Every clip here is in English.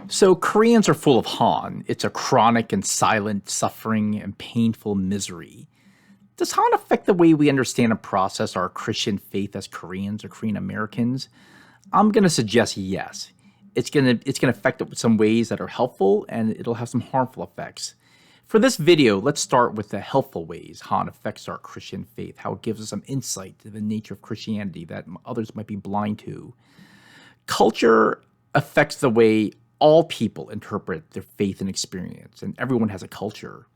So Koreans are full of Han. It's a chronic and silent suffering and painful misery. Does Han affect the way we understand and process our Christian faith as Koreans or Korean Americans? I'm going to suggest yes. It's going to affect it in some ways that are helpful, and it'll have some harmful effects. For this video, let's start with the helpful ways Han affects our Christian faith, how it gives us some insight to the nature of Christianity that others might be blind to. Culture affects the way all people interpret their faith and experience, and everyone has a culture.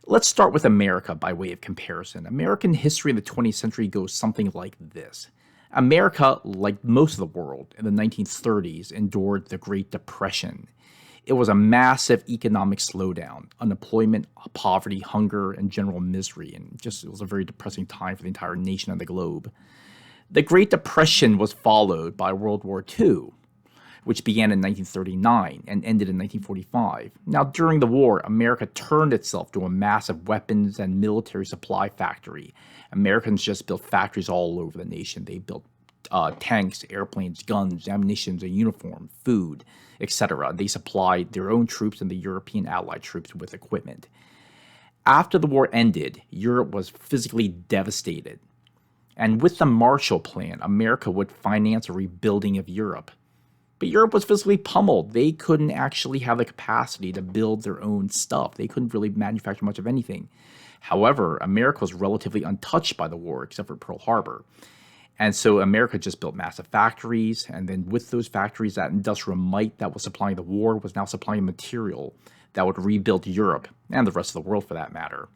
Let's start with America by way of comparison. American history in the 20th century goes something like this. America, like most of the world in the 1930s, endured the Great Depression. It was a massive economic slowdown, unemployment, poverty, hunger, and general misery, and it was a very depressing time for the entire nation and the globe. The Great Depression was followed by World War II, which began in 1939 and ended in 1945. Now, during the war, America turned itself to a massive weapons and military supply factory. Americans just built factories all over the nation. They built tanks, airplanes, guns, ammunition, a uniform, food, etc. They supplied their own troops and the European allied troops with equipment. After the war ended, Europe was physically devastated. And with the Marshall Plan, America would finance a rebuilding of Europe. But Europe was physically pummeled. They couldn't actually have the capacity to build their own stuff. They couldn't really manufacture much of anything. However, America was relatively untouched by the war, except for Pearl Harbor. And so America just built massive factories. And then with those factories, that industrial might that was supplying the war was now supplying material that would rebuild Europe and the rest of the world for that matter.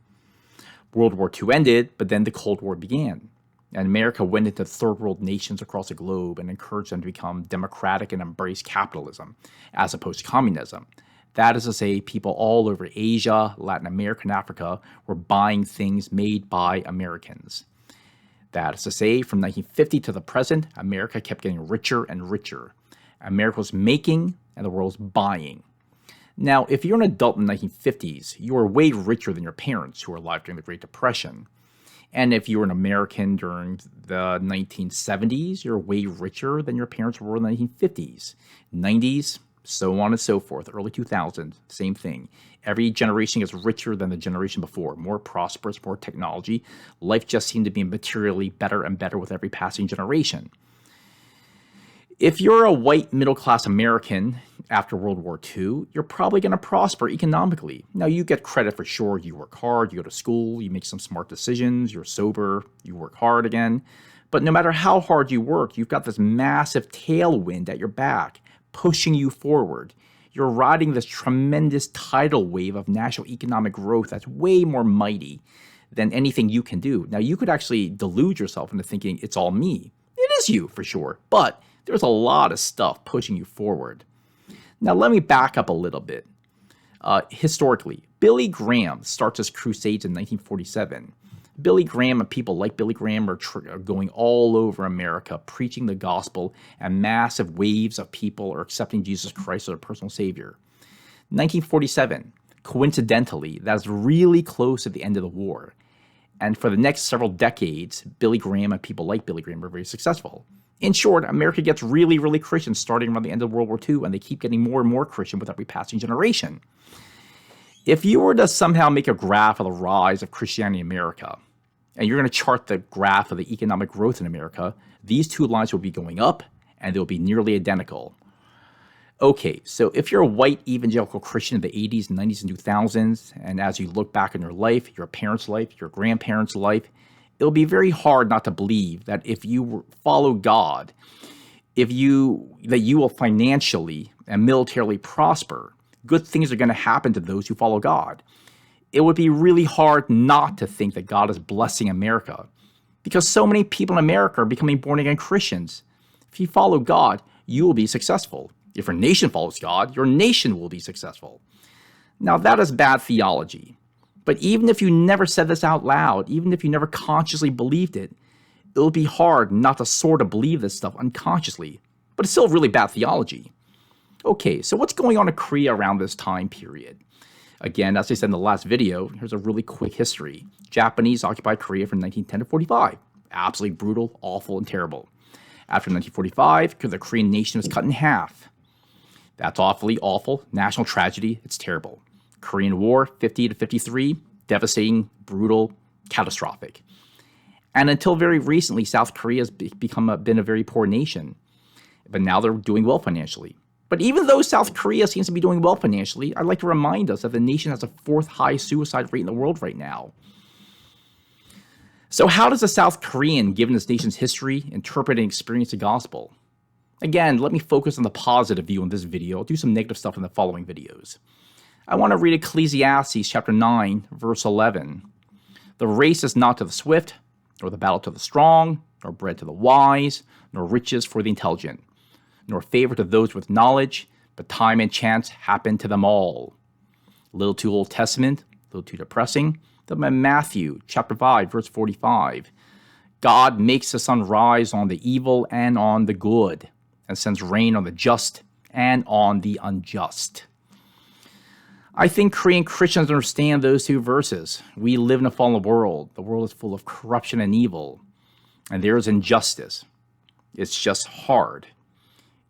World War II ended, but then the Cold War began. And America went into third world nations across the globe and encouraged them to become democratic and embrace capitalism as opposed to communism. That is to say, people all over Asia, Latin America, and Africa were buying things made by Americans. That is to say, from 1950 to the present, America kept getting richer and richer. America was making and the world was buying. Now, if you're an adult in the 1950s, you were way richer than your parents who were alive during the Great Depression. And if you were an American during the 1970s, you're way richer than your parents were in the 1950s, 90s, so on and so forth. Early 2000s, same thing. Every generation gets richer than the generation before, more prosperous, more technology. Life just seemed to be materially better and better with every passing generation. If you're a white middle-class American after World War II, you're probably going to prosper economically. Now, you get credit for sure. You work hard, you go to school, you make some smart decisions, you're sober, you work hard again. But no matter how hard you work, you've got this massive tailwind at your back, pushing you forward. You're riding this tremendous tidal wave of national economic growth that's way more mighty than anything you can do. Now, you could actually delude yourself into thinking it's all me. It is you, for sure, but there's a lot of stuff pushing you forward. Now, let me back up a little bit. Historically, Billy Graham starts his crusades in 1947. Billy Graham and people like Billy Graham are going all over America, preaching the gospel, and massive waves of people are accepting Jesus Christ as their personal savior. 1947, coincidentally, that's really close to the end of the war. And for the next several decades, Billy Graham and people like Billy Graham are very successful. In short, America gets really, really Christian starting around the end of World War II, and they keep getting more and more Christian with every passing generation. If you were to somehow make a graph of the rise of Christianity in America, and you're going to chart the graph of the economic growth in America, these two lines will be going up, and they'll be nearly identical. Okay, so if you're a white evangelical Christian in the 80s, 90s, and 2000s, and as you look back in your life, your parents' life, your grandparents' life, it'll be very hard not to believe that if you follow God, that you will financially and militarily prosper. Good things are going to happen to those who follow God. It would be really hard not to think that God is blessing America because so many people in America are becoming born-again Christians. If you follow God, you will be successful. If your nation follows God, your nation will be successful. Now, that is bad theology. But even if you never said this out loud, even if you never consciously believed it, it'll be hard not to sort of believe this stuff unconsciously. But it's still really bad theology. Okay, so what's going on in Korea around this time period? Again, as I said in the last video, here's a really quick history. Japanese occupied Korea from 1910 to 45. Absolutely brutal, awful, and terrible. After 1945, the Korean nation was cut in half. That's awfully awful. National tragedy. It's terrible. Korean War, 50 to 53, devastating, brutal, catastrophic. And until very recently, South Korea has been a very poor nation. But now they're doing well financially. But even though South Korea seems to be doing well financially, I'd like to remind us that the nation has the fourth highest suicide rate in the world right now. So how does a South Korean, given this nation's history, interpret and experience the gospel? Again, let me focus on the positive view in this video. I'll do some negative stuff in the following videos. I want to read Ecclesiastes chapter 9, verse 11. The race is not to the swift, nor the battle to the strong, nor bread to the wise, nor riches for the intelligent, nor favor to those with knowledge, but time and chance happen to them all. A little too Old Testament, a little too depressing. Then Matthew chapter 5, verse 45. God makes the sun rise on the evil and on the good, and sends rain on the just and on the unjust. I think Korean Christians understand those two verses. We live in a fallen world. The world is full of corruption and evil, and there is injustice. It's just hard.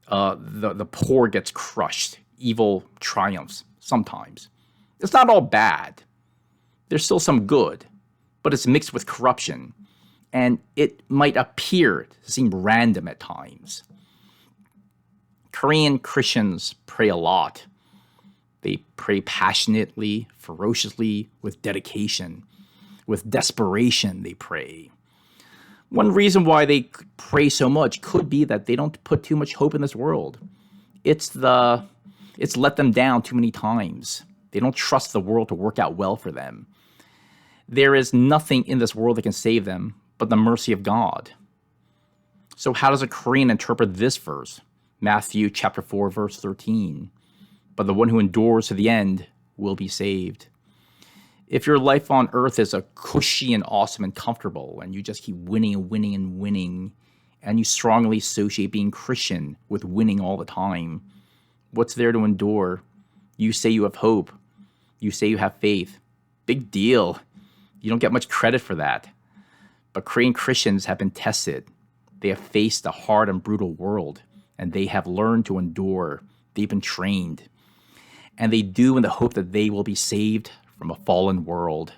The poor gets crushed. Evil triumphs sometimes. It's not all bad. There's still some good, but it's mixed with corruption, and it might appear to seem random at times. Korean Christians pray a lot. They pray passionately, ferociously, with dedication, with desperation they pray. One reason why they pray so much could be that they don't put too much hope in this world. It's let them down too many times. They don't trust the world to work out well for them. There is nothing in this world that can save them but the mercy of God. So how does a Korean interpret this verse? Matthew chapter 4, verse 13. But the one who endures to the end will be saved. If your life on earth is a cushy and awesome and comfortable, and you just keep winning and winning and winning, and you strongly associate being Christian with winning all the time, what's there to endure? You say you have hope. You say you have faith. Big deal. You don't get much credit for that. But Korean Christians have been tested. They have faced a hard and brutal world, and they have learned to endure. They've been trained. And they do in the hope that they will be saved from a fallen world.